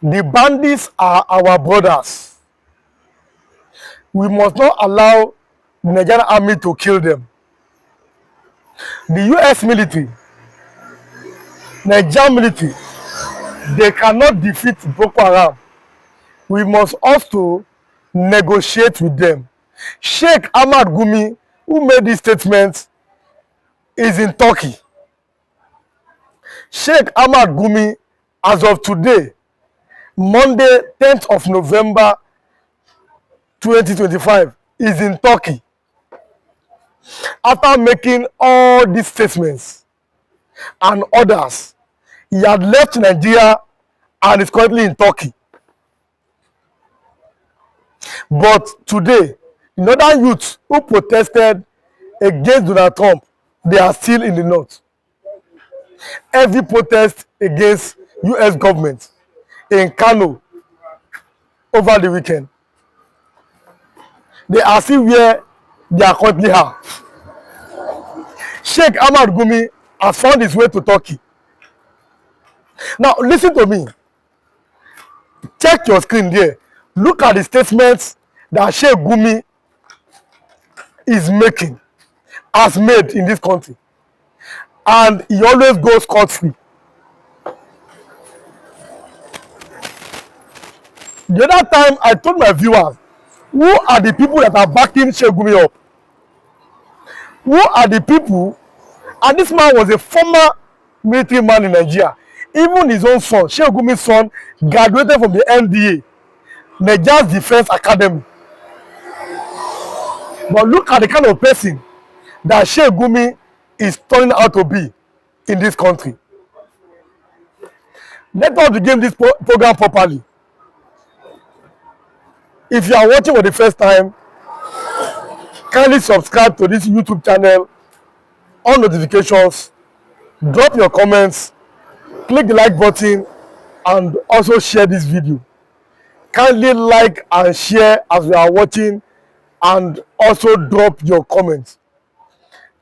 The bandits are our brothers. We must not allow the Nigerian army to kill them. The US military, Nigerian military, they cannot defeat Boko Haram. We must also negotiate with them. Sheikh Gumi, who made this statement, is in Turkey. Sheikh Gumi, as of today, Monday, 10th of November 2025, is in Turkey. After making all these statements and others, he had left Nigeria and is currently in Turkey. But today, the northern youths who protested against Donald Trump, they are still in the north. Every protest against US government in Kano over the weekend, they are still where they are currently are. Sheikh Gumi has found his way to Turkey. Now, listen to me. Check your screen there. Look at the statements that Sheikh Gumi is making, has made in this country. And he always goes scot-free. The other time, I told my viewers, who are the people that are backing Sheikh Gumi up? Who are the people? And this man was a former military man in Nigeria. Even his own son, Sheikh Gumi's son, graduated from the NDA, Nigeria's Defense Academy. But look at the kind of person that Sheikh Gumi is turning out to be in this country. Let us begin this program properly. If you are watching for the first time, kindly subscribe to this YouTube channel, on notifications, drop your comments, click the like button, and also share this video. Kindly like and share as we are watching, and also drop your comments.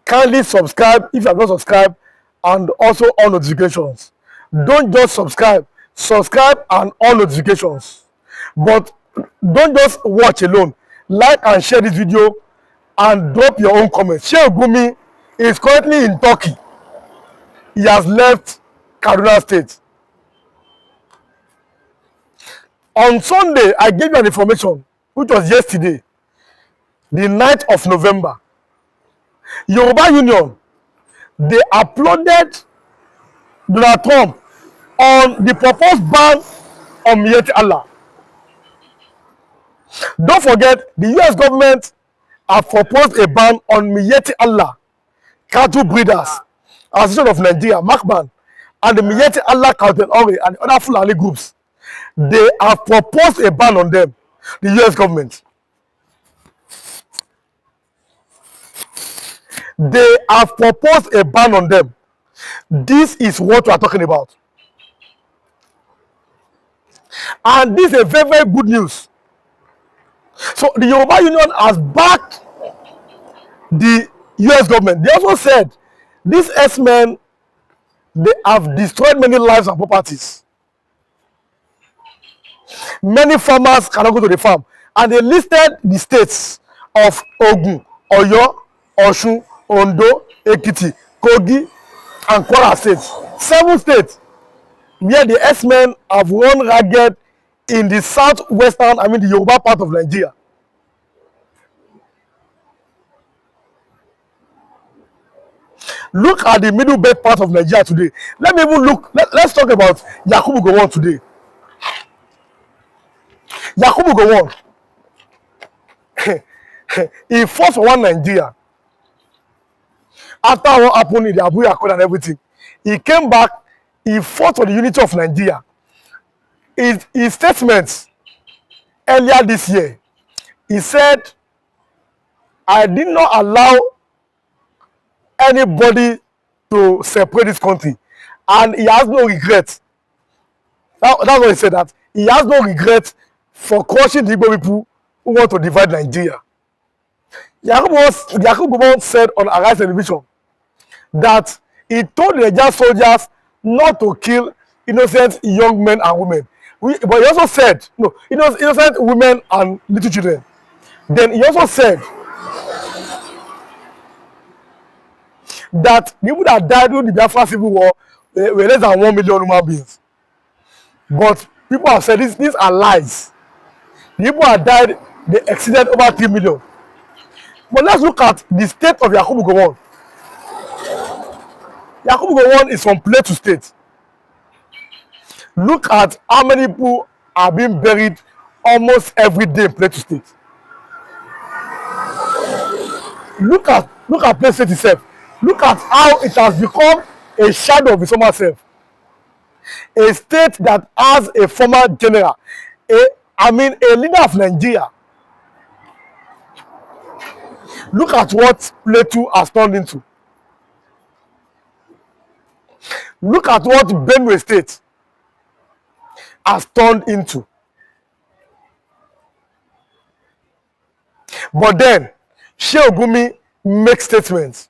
Kindly subscribe if you have not subscribed, and also on notifications. Don't just subscribe and on notifications. But don't just watch alone. Like and share this video and drop your own comments. Sheikh Gumi is currently in Turkey. He has left Kaduna State. On Sunday, I gave you an information, which was yesterday, the 9th of November. Yoruba Union, they uploaded Donald Trump on the proposed ban on Miyeti Allah. Don't forget, the US government have proposed a ban on Miyeti Allah, cattle breeders, Association of Nigeria, MACBAN, and the Miyeti Allah Cattle Ori and other Fulani groups. They have proposed a ban on them, the US government. They have proposed a ban on them. This is what we are talking about. And this is a very, very good news. So the Yoruba Union has backed the US government. They also said these S-men, they have destroyed many lives and properties. Many farmers cannot go to the farm. And they listed the states of Ogun, Oyo, Osun, Ondo, Ekiti, Kogi, and Kwara states. 7 states where the S-men have run ragged in the southwestern, the Yoruba part of Nigeria. Look at the middle belt part of Nigeria today. Let me even look. Let's talk about Yakubu Gowon today. Yakubu Gowon, he fought for one Nigeria. After what happened in the Abu Yakut and everything, he came back. He fought for the unity of Nigeria. His statements earlier this year, he said, I did not allow anybody to separate this country, and he has no regret. That's what he said, that he has no regret for crushing the Igbo people who want to divide Nigeria. Yakubu said on Arise Television that he told the Nigerian soldiers not to kill innocent young men and women, But he also said, no, innocent women and little children. Then he also said that people that died during the Biafra Civil War were less than 1 million human beings. But people have said these are lies. The people that died, they exceeded over 3 million. But let's look at the state of Yakubu Gowon. Yakubu Gowon is from Plateau State. Look at how many people are being buried almost every day in Plateau State. Look at Plateau State itself. Look at how it has become a shadow of its own self. A state that has a former general, a leader of Nigeria. Look at what Plateau has turned into. Look at what Benue State has turned into. But then, Sheikh Gumi makes statements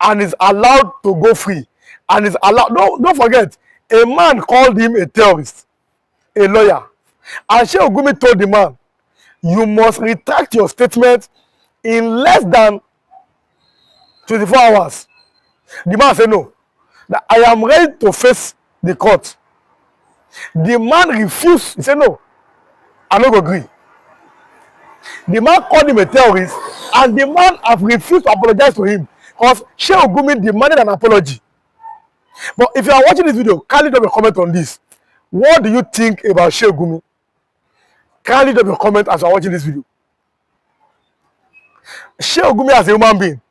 and is allowed to go free. And is allowed, don't forget, a man called him a terrorist, a lawyer. And Sheikh Gumi told the man, you must retract your statement in less than 24 hours. The man said no, that I am ready to face the court. The man refused. He said no, I don't agree. The man called him a terrorist, and the man have refused to apologize to him because Sheikh Gumi demanded an apology. But if you are watching this video, kindly drop a comment on this. What do you think about Sheikh Gumi? Kindly drop a comment as you are watching this video. Sheikh Gumi as a human being,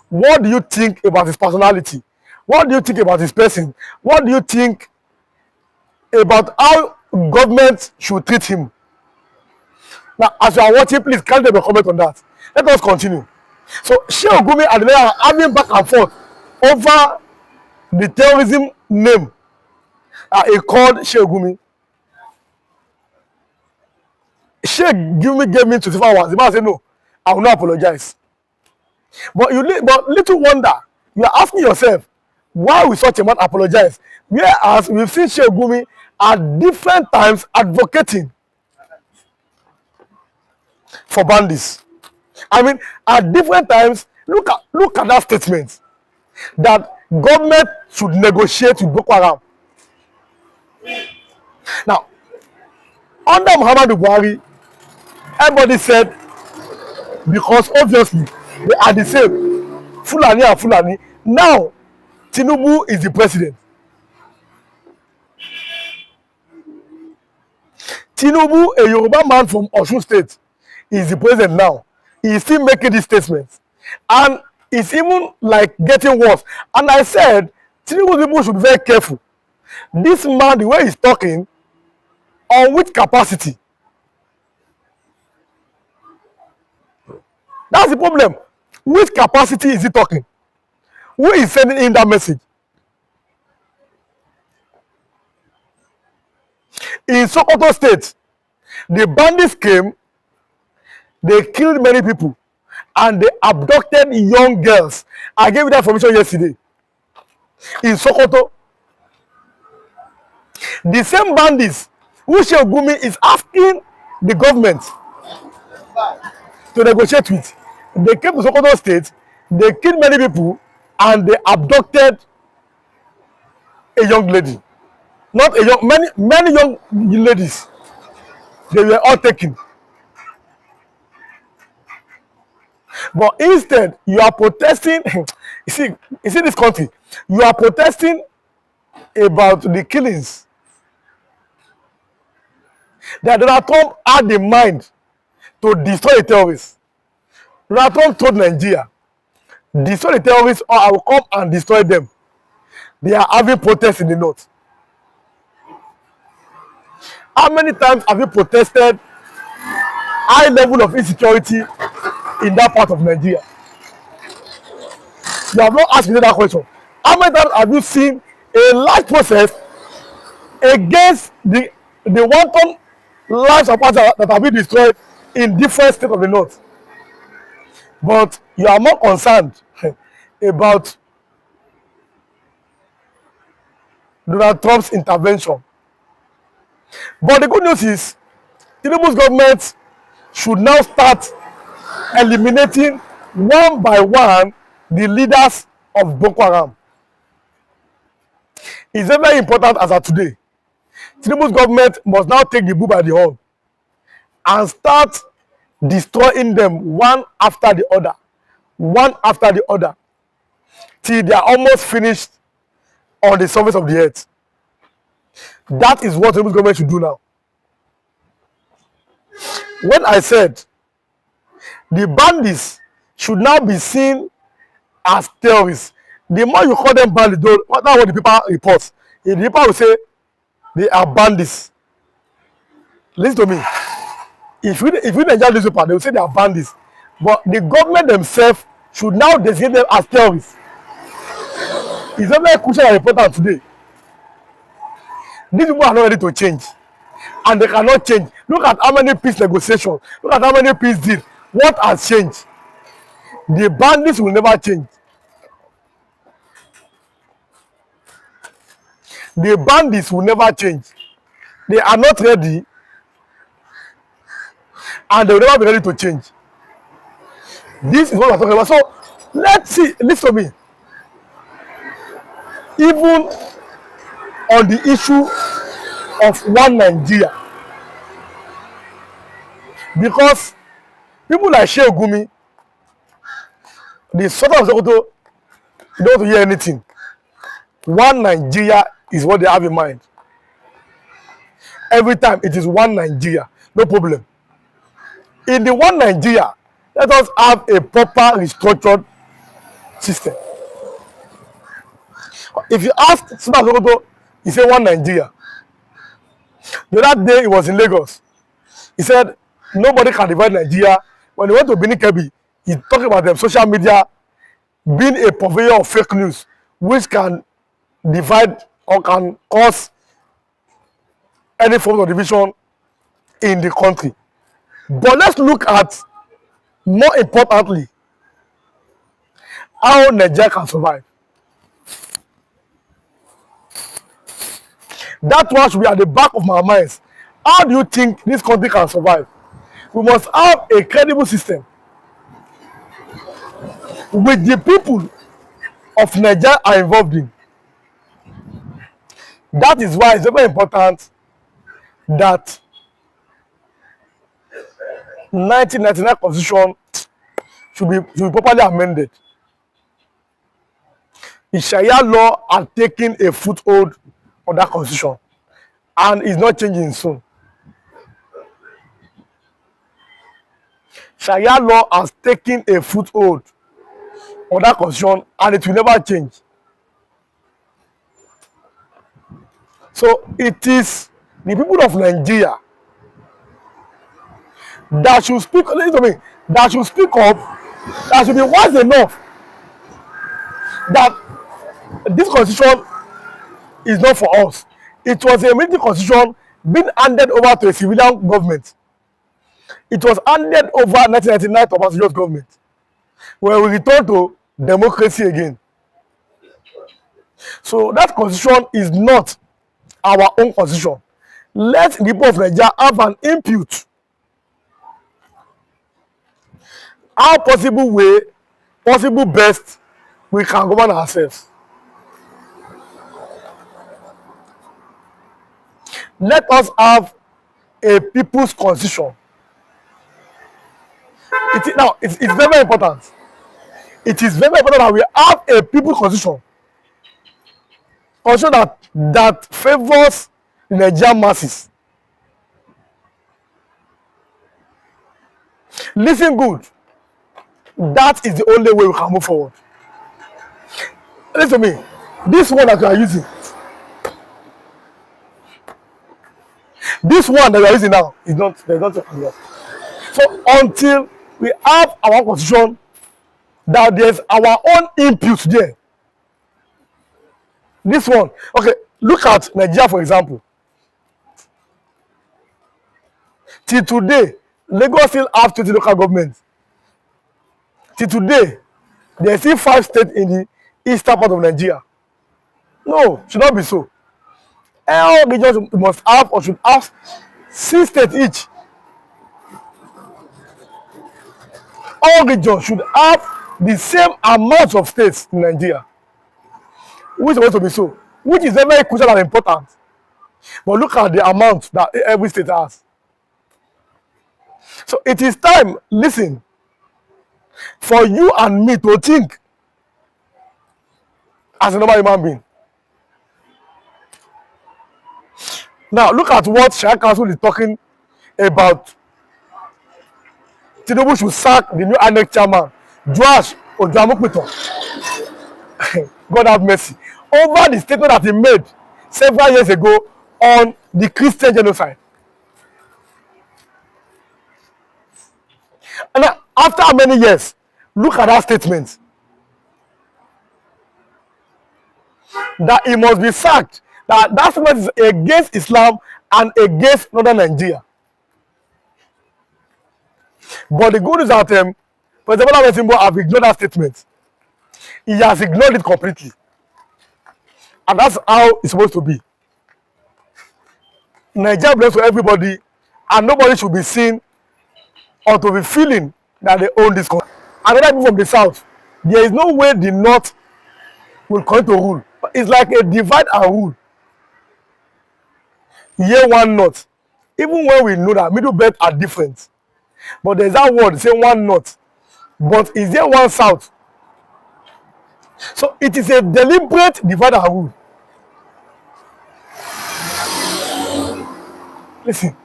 what do you think about his personality? What do you think about his person? What do you think about how government should treat him? Now, as you are watching, please kindly drop a comment on that. Let us continue. So, Sheikh Gumi and the are having back and forth over the terrorism name he called Sheikh Gumi. Sheikh Gumi gave me 24 hours. The man said, no, I will not apologize. But little wonder, you are asking yourself, why will such a man apologize? Whereas we've seen Sheikh Gumi at different times advocating for bandits. At different times, look at that statement that government should negotiate with Boko Haram. Now, under Muhammadu Buhari, everybody said, because obviously they are the same, Fulani and Fulani. Now, Tinubu is the president. Tinubu, a Yoruba man from Osun State, is the president now. He is still making these statements. And it's even like getting worse. And I said, Tinubu people should be very careful. This man, the way he's talking, on which capacity? That's the problem. Which capacity is he talking? Who is sending him that message? In Sokoto State, the bandits came, they killed many people, and they abducted young girls. I gave you that information yesterday. In Sokoto, the same bandits who Sheikh Gumi is asking the government to negotiate with, they came to Sokoto State, they killed many people, and they abducted a young lady. Not a young, many young ladies. They were all taken. But instead, you are protesting. you see this country. You are protesting about the killings that Donald Trump had in mind to destroy the terrorists. Donald Trump told Nigeria, destroy the terrorists or I will come and destroy them. They are having protests in the north. How many times have you protested high level of insecurity in that part of Nigeria? You have not asked me that question. How many times have you seen a large process against the wanton lives of others that have been destroyed in different states of the north? But you are more concerned about Donald Trump's intervention. But the good news is, Tinubu's government should now start eliminating one by one the leaders of Boko Haram. It's very, very important as of today. Tinubu's government must now take the bull by the horn and start destroying them one after the other, till they are almost finished on the surface of the earth. That is what Tinubu's government should do now. When I said the bandits should now be seen as terrorists, the more you call them bandits, though, that's what the paper reports. The paper will say they are bandits. Listen to me. If you Nigeria newspaper, they will say they are bandits. But the government themselves should now designate them as terrorists. It's very crucial and important today. These people are not ready to change. And they cannot change. Look at how many peace negotiations. Look at how many peace deals. What has changed? The bandits will never change. The bandits will never change. They are not ready, and they will never be ready to change. This is what we're talking about. So let's see, listen to me. Even on the issue of one Nigeria, because people like Sheikh Gumi, the sort of Sokoto, they don't hear anything. One Nigeria is what they have in mind. Every time it is one Nigeria, no problem. In the one Nigeria, let us have a proper restructured system. If you ask Sokoto, he said one Nigeria. The other day he was in Lagos. He said nobody can divide Nigeria. When he went to Benin Kebbi, he talked about them social media being a purveyor of fake news, which can divide or can cause any form of division in the country. But let's look at, more importantly, how Nigeria can survive. That one should be at the back of my minds. How do you think this country can survive? We must have a credible system with the people of Nigeria are involved in. That is why it's very important that 1999 Constitution should be properly amended. The Sharia law has taken a foothold on that Constitution and is not changing soon. Sharia law has taken a foothold on that Constitution and it will never change. So it is the people of Nigeria that should speak, listen to me, that should speak up, that should be wise enough that this Constitution is not for us. It was a military Constitution being handed over to a civilian government. It was handed over 1999 to Obasanjo's government, where we return to democracy again. So that Constitution is not our own Constitution. Let the people of Nigeria have an input. How possible best we can govern ourselves. Let us have a people's constitution. It's very important. It is very important that we have a people's constitution. Constitution that favors the Nigerian masses. Listen good. That is the only way we can move forward. Listen to me. This one that you are using. This one that we are using now is not, there's not enough. So until we have our constitution, that there's our own input there. This one, okay, look at Nigeria for example. Till today, Lagos still have 20 local governments. Till today, there are still 5 states in the eastern part of Nigeria. No, should not be so. all regions must have or should have 6 states each. All regions should have the same amount of states in Nigeria, which is supposed to be so, which is very, very crucial and important. But look at the amount that every state has. So it is time, listen, for you and me to think as a normal human being. Now, look at what Sharia Council is talking about. Tinubu should sack the new INEC chairman, Joash Ojamukpito. God have mercy. Over the statement that he made several years ago on the Christian genocide. And after how many years, look at that statement. That he must be sacked. That statement is against Islam and against northern Nigeria. But the good news is that President Bola Tinubu have ignored that statement. He has ignored it completely. And that's how it's supposed to be. Nigeria belongs to everybody, and nobody should be seen or to be feeling that they own this country. Another people from the south, there is no way the north will come to rule. It's like a divide and rule. Here one north. Even when we know that middle belt are different. But there's that word saying one north. But is there one south? So it is a deliberate divide and rule. Listen,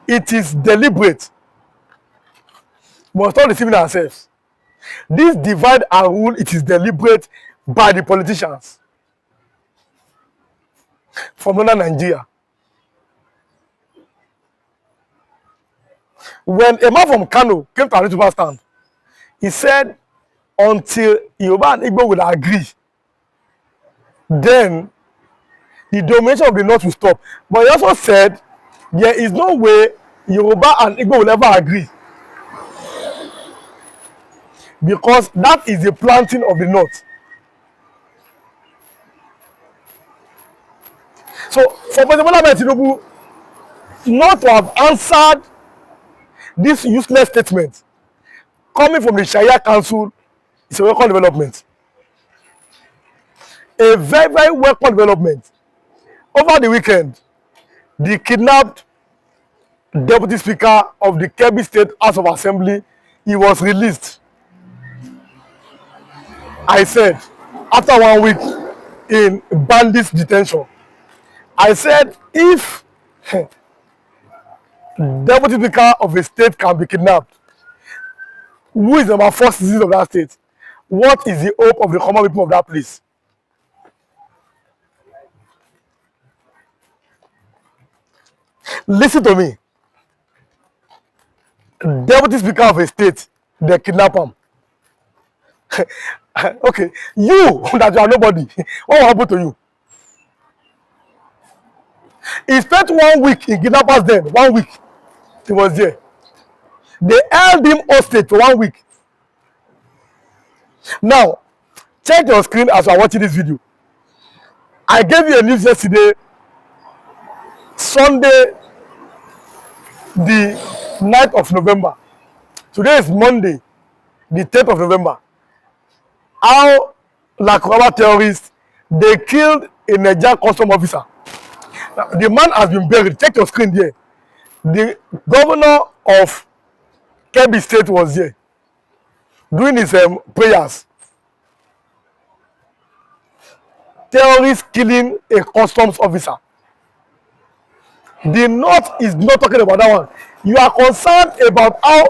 it is deliberate. We must not deceive ourselves. This divide and rule, it is deliberate by the politicians from northern Nigeria. When a man from Kano came to our newspaper stand, he said, until Yoruba and Igbo will agree, then the domination of the north will stop. But he also said, there is no way Yoruba and Igbo will ever agree. Because that is the planting of the north. So, for President Bola Tinubu not to have answered this useless statement coming from the Sharia Council is a welcome development. A very, very welcome development. Over the weekend, the kidnapped Deputy Speaker of the Kebbi State House of Assembly, he was released. I said, after 1 week in bandits detention, I said, if Deputy Speaker of a state can be kidnapped, who is the number 4 citizen of that state? What is the hope of the common people of that place? Listen to me. Deputy Speaker of a state, they kidnap him. Okay, you that you are nobody, what will happen to you? He spent 1 week in kidnappers den. 1 week he was there. They held him hostage for 1 week. Now, check your screen as you are watching this video. I gave you a news yesterday, Sunday, the 9th of November. Today is Monday, the 10th of November. How Lakuraba terrorists, they killed a Nigerian custom officer. Now, the man has been buried. Check your screen there. The governor of Kebbi State was there doing his prayers. Terrorists killing a customs officer. The North is not talking about that one. You are concerned about how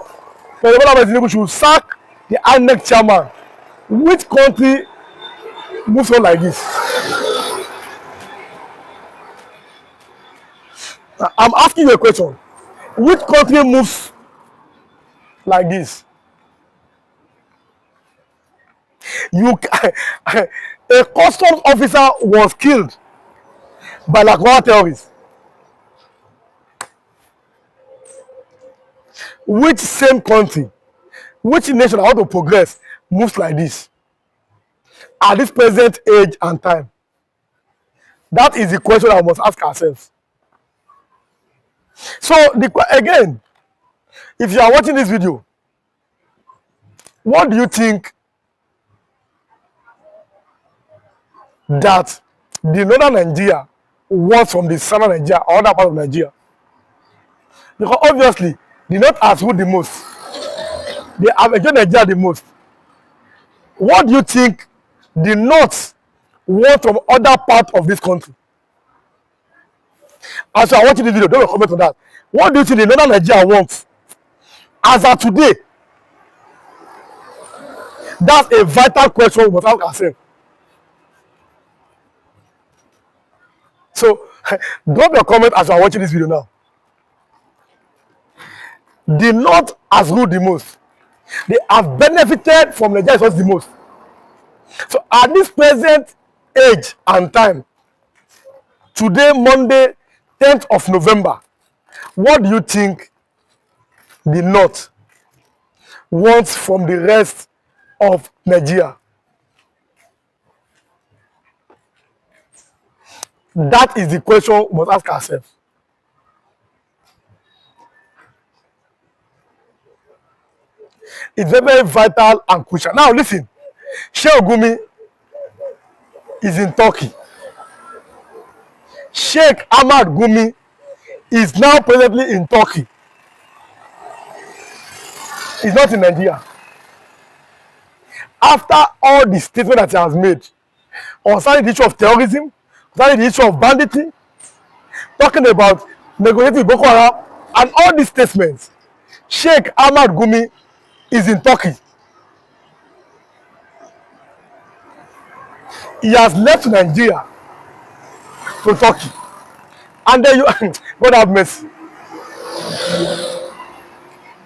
President Tinubu should sack the INEC chairman. Which country moves on like this? I'm asking you a question. Which country moves like this? A customs officer was killed by Lakuraba terrorists. Which same country, which nation that want to progress moves like this at this present age and time? That is the question I must ask ourselves. So, again, if you are watching this video, what do you think that the northern Nigeria wants from the southern Nigeria or other part of Nigeria? Because obviously, the north has ruled the most. They have enjoyed Nigeria the most. What do you think the north want from other part of this country? As you are watching this video, don't comment on that. What do you think the northern Nigeria wants as of today? That's a vital question we must ask ourselves. So, drop your comment as you are watching this video now. The north has ruled the most. They have benefited from Nigeria the most. So, at this present age and time, today, Monday, 10th of November, what do you think the north wants from the rest of Nigeria? That is the question we must ask ourselves. It's very, very vital and crucial. Now listen, Sheikh Gumi is in Turkey. Sheikh Ahmad Gumi is now presently in Turkey. He's not in Nigeria. After all the statements that he has made concerning the issue of terrorism, concerning the issue of banditry, talking about negotiating with Boko Haram, and all these statements, Sheikh Ahmad Gumi is in Turkey. He has left Nigeria to Turkey. And then you, God have mercy.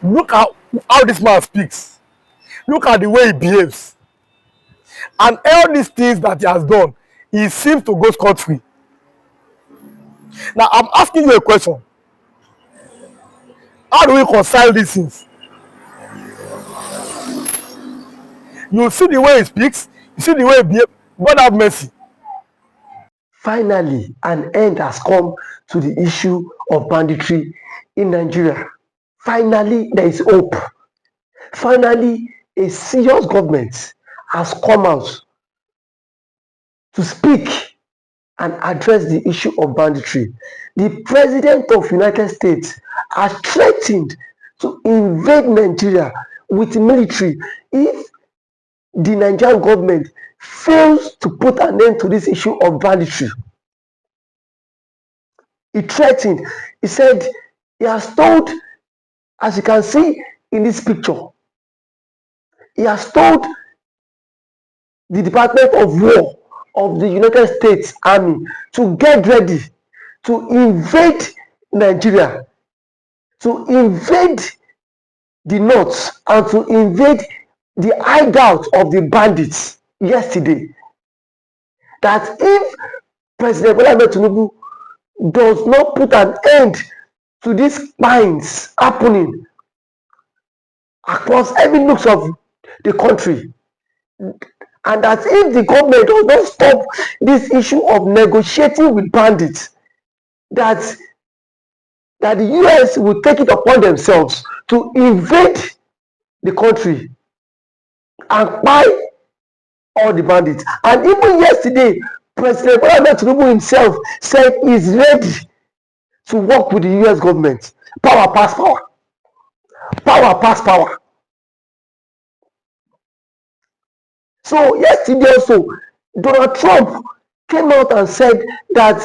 Look at how this man speaks. Look at the way he behaves. And all these things that he has done, he seems to go scot-free. Now, I'm asking you a question. How do we reconcile these things? You see the way he speaks, you see the way he behaves. God have mercy. Finally, an end has come to the issue of banditry in Nigeria. Finally, there is hope. Finally, a serious government has come out to speak and address the issue of banditry. The President of the United States has threatened to invade Nigeria with military if the Nigerian government fails to put an end to this issue of banditry. He threatened. He said he has told, as you can see in this picture, he has told the Department of War of the United States Army to get ready to invade Nigeria, to invade the north, and to invade the hideout of the bandits yesterday. That if President Bola Ahmed Tinubu does not put an end to these crimes happening across every nook of the country, and that if the government does not stop this issue of negotiating with bandits, that the US will take it upon themselves to invade the country and buy all the bandits. And even yesterday, President Bola Ahmed Tinubu himself said he's ready to work with the US government. Power pass power. Power pass power. So yesterday also, Donald Trump came out and said that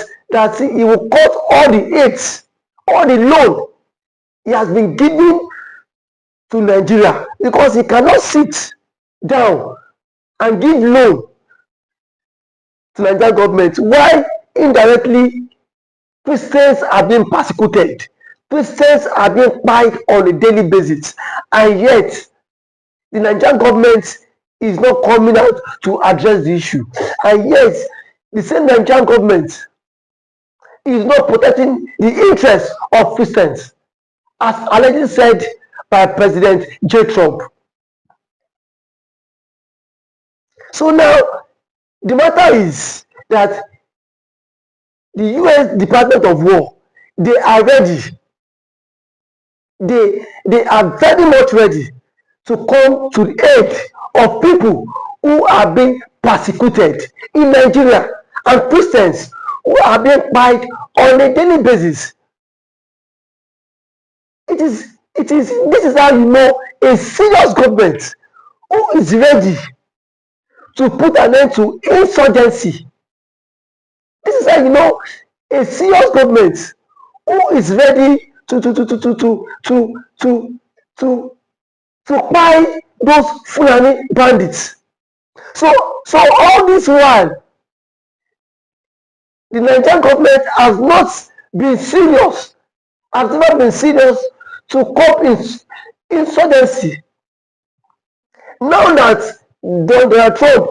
he will cut all the aid, all the loan he has been giving to Nigeria, because he cannot sit down and give loan to Nigerian government while indirectly Christians are being persecuted. Christians are being fired on a daily basis, and yet the Nigerian government is not coming out to address the issue. And yet the same Nigerian government is not protecting the interests of Christians, as already said by President J. Trump. So now the matter is that the US Department of War, they are ready. They are very much ready to come to the aid of people who are being persecuted in Nigeria, and Christians who are being killed on a daily basis. This is how you know a serious government who is ready to put an end to insurgency. This is how you know a serious government who is ready to buy those Fulani bandits. So all this while, the Nigerian government has not been serious, to cope in insurgency. Now that Donald Trump